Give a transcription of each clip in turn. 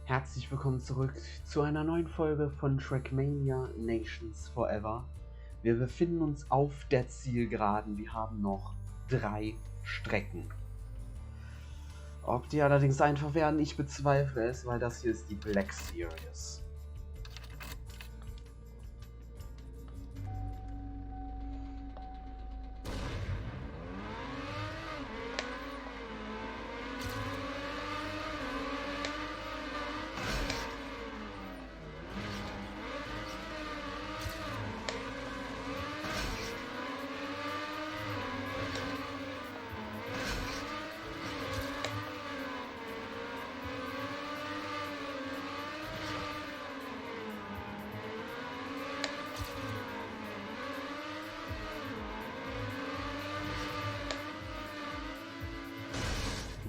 Herzlich willkommen zurück zu einer neuen Folge von Trackmania Nations Forever. Wir befinden uns auf der Zielgeraden. Wir haben noch 3 Strecken. Ob die allerdings einfach werden, ich bezweifle es, weil das hier ist die Black Series.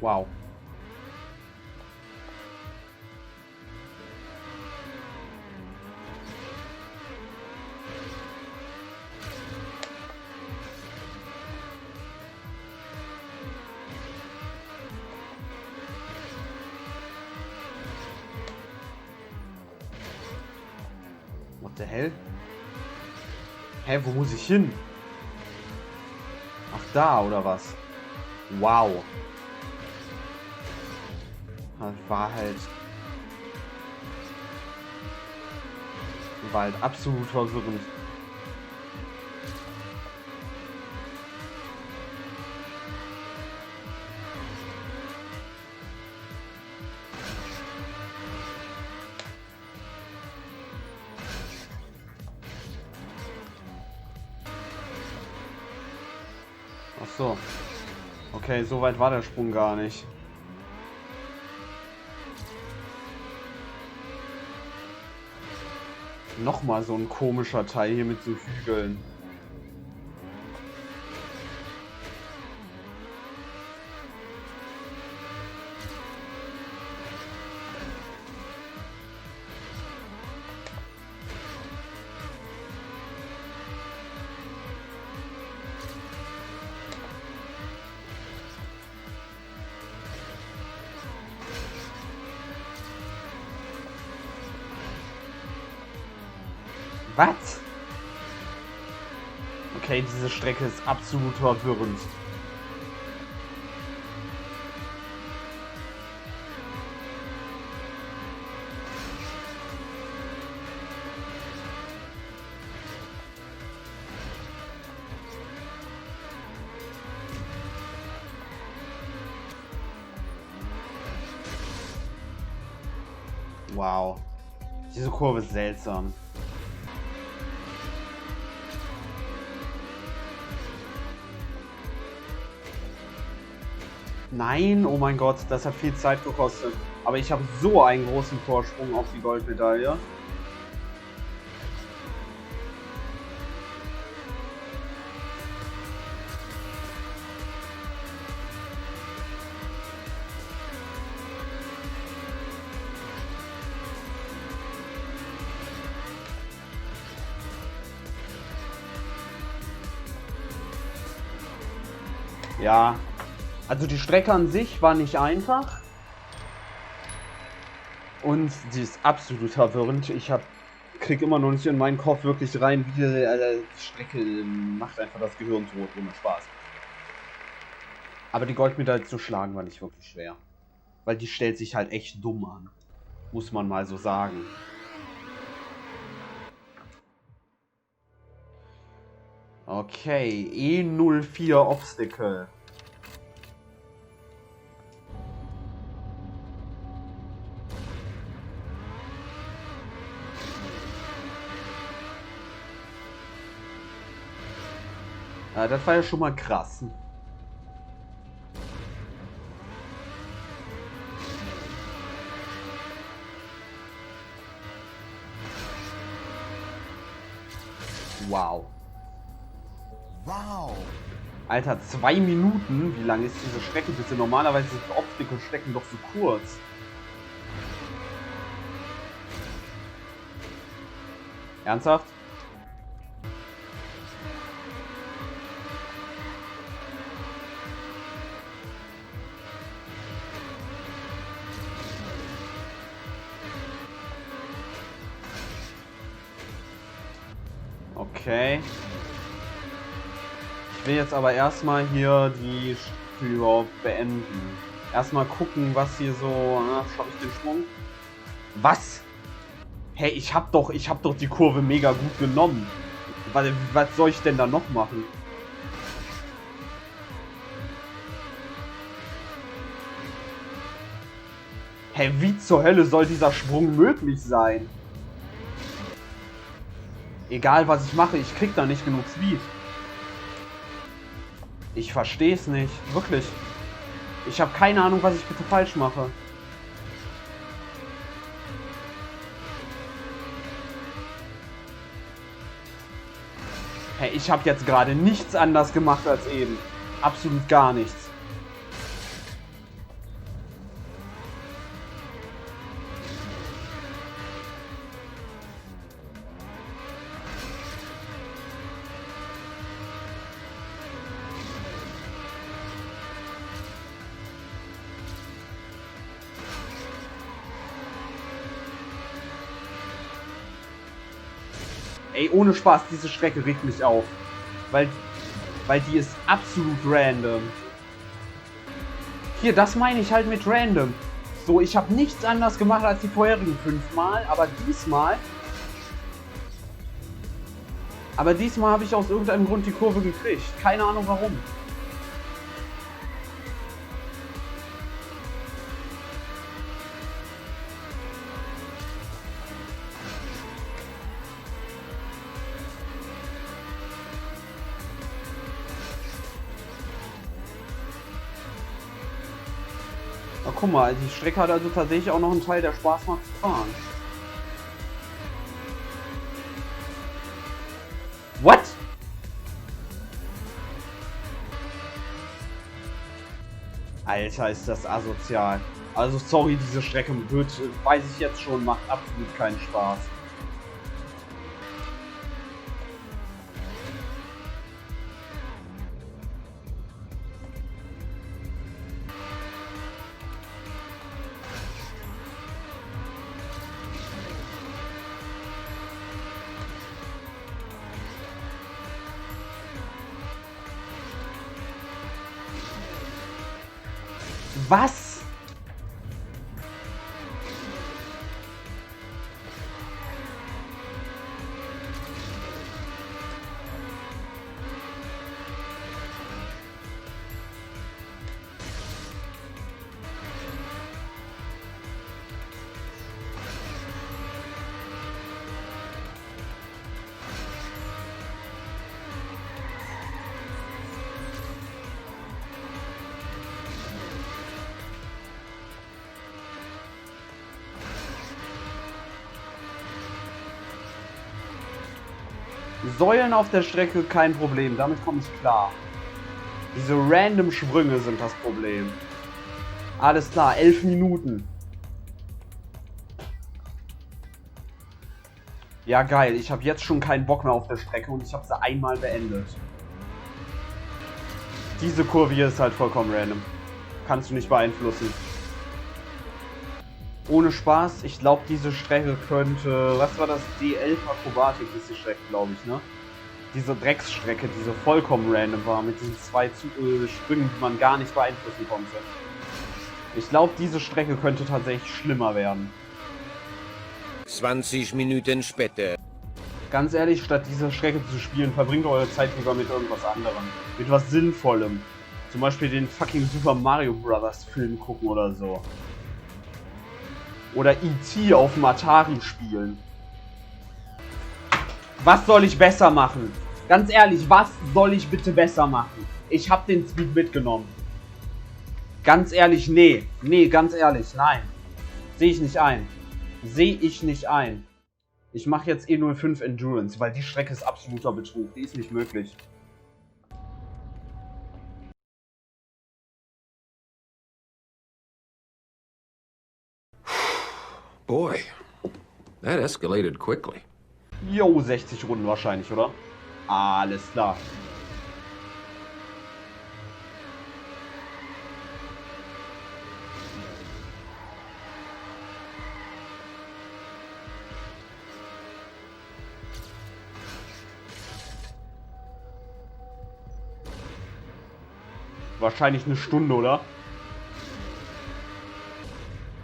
Wow. What the hell? Hä, wo muss ich hin? Ach, da oder was? Wow. Das war halt absolut verwirrend. Ach so. Okay, so weit war der Sprung gar nicht. Nochmal so ein komischer Teil hier mit so Hügeln. Was? Okay, diese Strecke ist absolut verwirrend. Wow. Diese Kurve ist seltsam. Nein, oh mein Gott, das hat viel Zeit gekostet. Aber ich habe so einen großen Vorsprung auf die Goldmedaille. Ja. Also die Strecke an sich war nicht einfach und sie ist absolut verwirrend. Krieg immer noch nicht in meinen Kopf wirklich rein, wie die Strecke macht einfach das Gehirn tot, ohne Spaß. Aber die Goldmedaille zu schlagen war nicht wirklich schwer, weil die stellt sich halt echt dumm an, muss man mal so sagen. Okay, E04 Obstacle. Das war ja schon mal krass. Wow. Wow. Alter, 2 Minuten? Wie lang ist diese Strecke bitte? Normalerweise sind Obstacle-Strecken doch so kurz. Ernsthaft? Okay. Ich will jetzt aber erstmal hier die Spür beenden. Erstmal gucken, was hier so... Na, schaffe ich den Sprung? Was? Hey, ich hab doch die Kurve mega gut genommen. Was soll ich denn da noch machen? Hey, wie zur Hölle soll dieser Sprung möglich sein? Egal, was ich mache, ich krieg da nicht genug Speed. Ich verstehe es nicht. Wirklich. Ich habe keine Ahnung, was ich bitte falsch mache. Hey, ich habe jetzt gerade nichts anders gemacht als eben. Absolut gar nichts. Ey, ohne Spaß, diese Strecke regt mich auf. Weil die ist absolut random. Hier, das meine ich halt mit random. So, ich habe nichts anders gemacht als die vorherigen 5 Mal, aber diesmal... Aber diesmal habe ich aus irgendeinem Grund die Kurve gekriegt. Keine Ahnung warum. Na, guck mal, die Strecke hat also tatsächlich auch noch einen Teil, der Spaß macht zu fahren. What? Alter, ist das asozial. Also sorry, diese Strecke wird, weiß ich jetzt schon, macht absolut keinen Spaß. Was? Säulen auf der Strecke, kein Problem, damit komme ich klar. Diese random Sprünge sind das Problem. Alles klar, 11 Minuten. Ja geil, ich habe jetzt schon keinen Bock mehr auf der Strecke und ich habe sie einmal beendet. Diese Kurve hier ist halt vollkommen random. Kannst du nicht beeinflussen. Ohne Spaß, ich glaube diese Strecke könnte... Was war das? D11 Akrobatik ist die Strecke, glaube ich, ne? Diese Drecksstrecke, diese vollkommen random war, mit diesen 2 Sprüngen, die man gar nicht beeinflussen konnte. Ich glaube, diese Strecke könnte tatsächlich schlimmer werden. 20 Minuten später. Ganz ehrlich, statt diese Strecke zu spielen, verbringt eure Zeit lieber mit irgendwas anderem. Mit was Sinnvollem. Zum Beispiel den fucking Super Mario Bros. Film gucken oder so. Oder E.T. auf dem Atari spielen. Was soll ich besser machen? Ganz ehrlich, was soll ich bitte besser machen? Ich hab den Speed mitgenommen. Ganz ehrlich, nee. Nee, ganz ehrlich, nein. Sehe ich nicht ein. Sehe ich nicht ein. Ich mache jetzt E05 Endurance, weil die Strecke ist absoluter Betrug. Die ist nicht möglich. Boy, that escalated quickly. Jo, 60 Runden wahrscheinlich, oder? Alles klar. Wahrscheinlich eine Stunde, oder?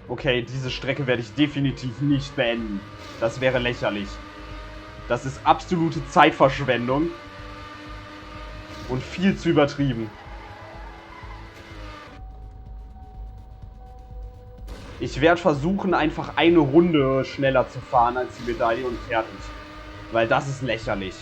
Okay, diese Strecke werde ich definitiv nicht beenden. Das wäre lächerlich. Das ist absolute Zeitverschwendung. Und viel zu übertrieben. Ich werde versuchen, einfach eine Runde schneller zu fahren als die Medaille und fertig. Weil das ist lächerlich.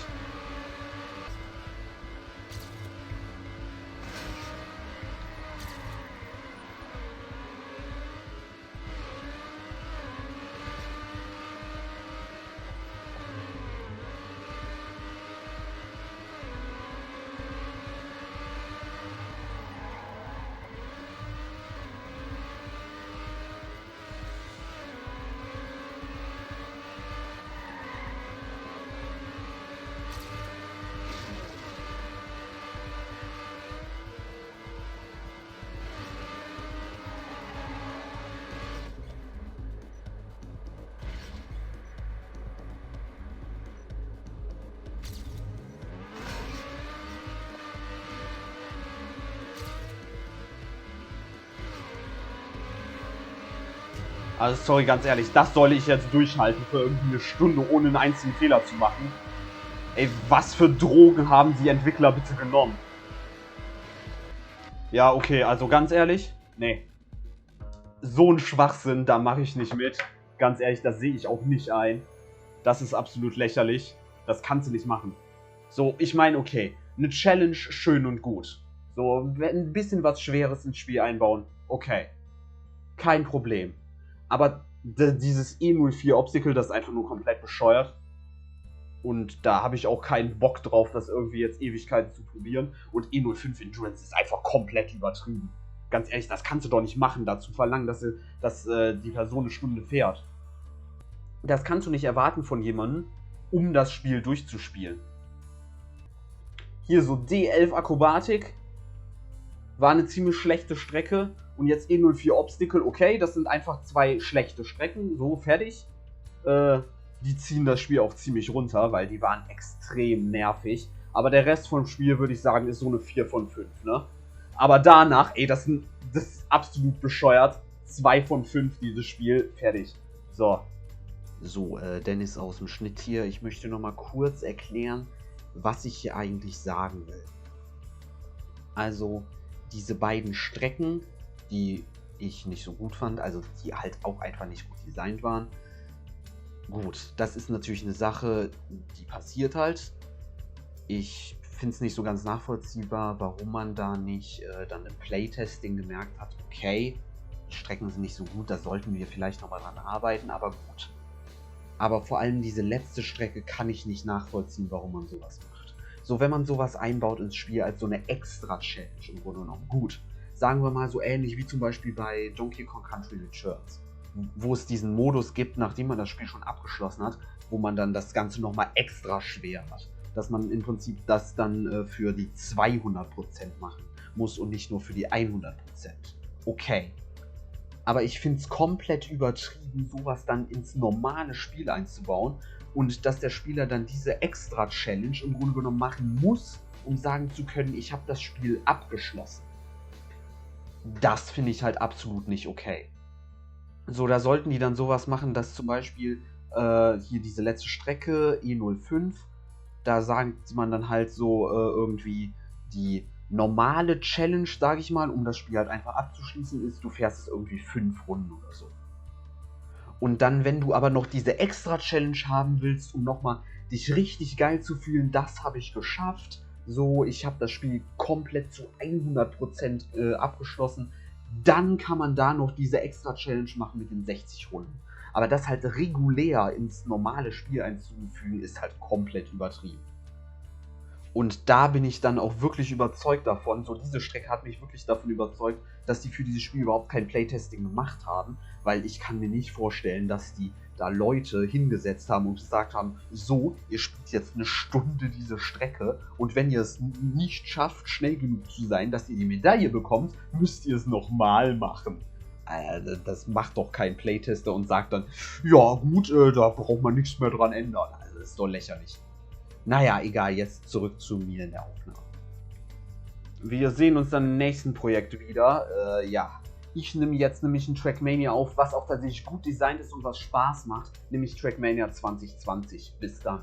Also sorry, ganz ehrlich, das soll ich jetzt durchhalten für irgendwie eine Stunde, ohne einen einzigen Fehler zu machen. Ey, was für Drogen haben die Entwickler bitte genommen? Ja, okay, also ganz ehrlich, nee. So ein Schwachsinn, da mache ich nicht mit. Ganz ehrlich, das sehe ich auch nicht ein. Das ist absolut lächerlich. Das kannst du nicht machen. So, ich meine, okay, eine Challenge, schön und gut. So, ein bisschen was Schweres ins Spiel einbauen, okay. Kein Problem. Aber dieses E04 Obstacle, das ist einfach nur komplett bescheuert. Und da habe ich auch keinen Bock drauf, das irgendwie jetzt Ewigkeiten zu probieren. Und E05 Endurance ist einfach komplett übertrieben. Ganz ehrlich, das kannst du doch nicht machen, dazu verlangen, dass die Person eine Stunde fährt. Das kannst du nicht erwarten von jemandem, um das Spiel durchzuspielen. Hier so D11 Akrobatik. War eine ziemlich schlechte Strecke. Und jetzt E04 Obstacle, okay, das sind einfach zwei schlechte Strecken, so fertig. Die ziehen das Spiel auch ziemlich runter, weil die waren extrem nervig. Aber der Rest vom Spiel, würde ich sagen, ist so eine 4 von 5, ne? Aber danach, ey, das ist absolut bescheuert. 2 von 5 dieses Spiel, fertig. So. So, Dennis aus dem Schnitt hier. Ich möchte nochmal kurz erklären, was ich hier eigentlich sagen will. Also, diese beiden Strecken, die ich nicht so gut fand, also die halt auch einfach nicht gut designt waren. Gut, das ist natürlich eine Sache, die passiert halt. Ich finde es nicht so ganz nachvollziehbar, warum man da nicht dann im Playtesting gemerkt hat, okay, die Strecken sind nicht so gut, da sollten wir vielleicht nochmal dran arbeiten, aber gut. Aber vor allem diese letzte Strecke kann ich nicht nachvollziehen, warum man sowas macht. So, wenn man sowas einbaut ins Spiel als so eine Extra-Challenge im Grunde genommen, gut. Sagen wir mal so ähnlich wie zum Beispiel bei Donkey Kong Country Returns, wo es diesen Modus gibt, nachdem man das Spiel schon abgeschlossen hat, wo man dann das Ganze nochmal extra schwer hat. Dass man im Prinzip das dann für die 200% machen muss und nicht nur für die 100%. Okay. Aber ich finde es komplett übertrieben, sowas dann ins normale Spiel einzubauen und dass der Spieler dann diese Extra-Challenge im Grunde genommen machen muss, um sagen zu können, ich habe das Spiel abgeschlossen. Das finde ich halt absolut nicht okay. So, da sollten die dann sowas machen, dass zum Beispiel hier diese letzte Strecke, E05, da sagt man dann halt so irgendwie die normale Challenge, sage ich mal, um das Spiel halt einfach abzuschließen, ist, du fährst es irgendwie 5 Runden oder so. Und dann, wenn du aber noch diese Extra-Challenge haben willst, um nochmal dich richtig geil zu fühlen, das habe ich geschafft, so, ich habe das Spiel komplett zu 100% abgeschlossen, dann kann man da noch diese Extra-Challenge machen mit den 60 Runden. Aber das halt regulär ins normale Spiel einzufügen, ist halt komplett übertrieben. Und da bin ich dann auch wirklich überzeugt davon, so diese Strecke hat mich wirklich davon überzeugt, dass die für dieses Spiel überhaupt kein Playtesting gemacht haben, weil ich kann mir nicht vorstellen, dass die da Leute hingesetzt haben und gesagt haben, so, ihr spielt jetzt eine Stunde diese Strecke und wenn ihr es nicht schafft, schnell genug zu sein, dass ihr die Medaille bekommt, müsst ihr es nochmal machen. Das macht doch kein Playtester und sagt dann, ja gut, da braucht man nichts mehr dran ändern. Also das ist doch lächerlich. Naja, egal, jetzt zurück zu mir in der Aufnahme. wir sehen uns dann im nächsten Projekt wieder. Ja, ich nehme jetzt nämlich ein Trackmania auf, was auch tatsächlich gut designt ist und was Spaß macht, nämlich Trackmania 2020. Bis dann.